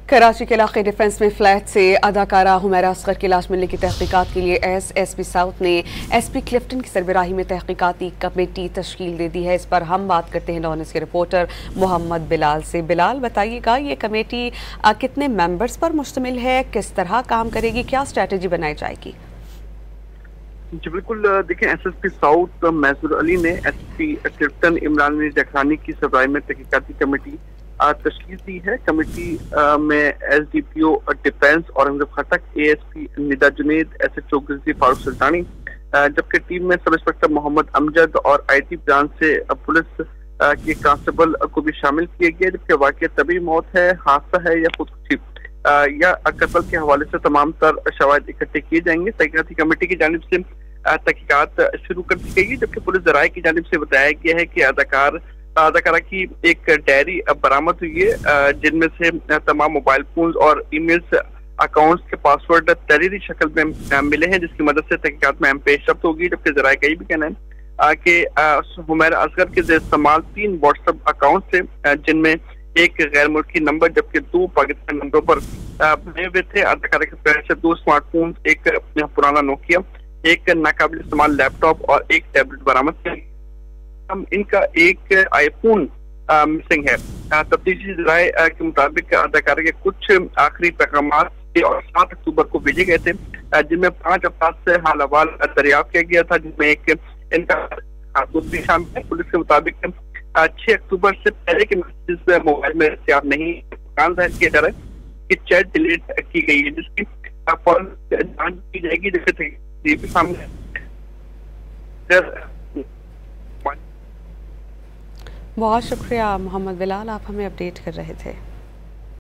कराची के इलाके डिफेंस में फ्लैट से अदाकारा हुमैरा असगर की लाश मिलने की तहकीकात के लिए एसपी साउथ ने एसपी क्लिफ्टन की सरबराही में तहकीकाती कमेटी तश्कील दे दी है। इस पर हम बात करते हैं नॉन के रिपोर्टर मोहम्मद बिलाल से। बिलाल, बताइएगा ये कमेटी कितने मेंबर्स पर मुश्तमिल है, किस तरह काम करेगी, क्या स्ट्रेटजी बनाई जाएगी? जी बिल्कुल, देखें, एसएसपी साउथ मैसूर अली ने एसपी क्लिफ्टन इमरान जखरानी की सरबराही में तहकीकाती कमेटी तश्कील दी है। कमेटी में एसडीपीओ डिफेंस औरंगजेब खटक, एएसपी निदा जुनेद, एसएचओ गजी फारूक सुल्तानी, जबकि टीम में सब इंस्पेक्टर मोहम्मद अमजद और आईटी ब्रांच से पुलिस के कांस्टेबल को भी शामिल किया गया। जबकि वाकई तभी मौत है, हादसा है या खुदकुशी या कत्ल के हवाले से तमाम तर शवाहिद इकट्ठे किए जाएंगे। तहकीकाती कमेटी की जानिब से तहकीकात शुरू कर दी गई है, जबकि पुलिस ज़राए की जानिब से बताया गया है कि अदाकारा की एक डायरी बरामद हुई है, जिनमें से तमाम मोबाइल फोन और ईमेल्स अकाउंट्स के पासवर्ड तहरीरी शक्ल में मिले हैं, जिसकी मदद से तहकीकात में अहम पेशरफ्त होगी। जबकि ज़राए का ये भी कहना है कि हुमैरा असगर के इस्तेमाल 3 व्हाट्सएप अकाउंट थे, जिनमें एक गैर मुल्की नंबर जबकि 2 पाकिस्तानी नंबरों पर बने हुए थे। अदाकारा के पैर से 2 स्मार्टफोन, एक पुराना नोकिया, एक नाकाबिल इस्तेमाल लैपटॉप और एक टैबलेट बरामद किया। इनका एक आईफोन मिसिंग है। तफ्तीशी ज़राए के मुताबिक अदाकारा के कुछ आखिरी पैगाम 7 अक्टूबर को भेजे गए थे, जिनमें 5 अफराद से हाल अहवाल दरियाफ्त किया गया था, जिसमें एक इनका खातून भी शामिल है। पुलिस के मुताबिक 6 अक्टूबर से पहले के मैसेज मोबाइल में दस्तियाब नहीं जाहिर किया जा रहा है कि चैट डिलीट की गई है, जिसकी फौरन जांच की जाएगी। जैसे सामने बहुत शुक्रिया मोहम्मद बिलाल, आप हमें अपडेट कर रहे थे।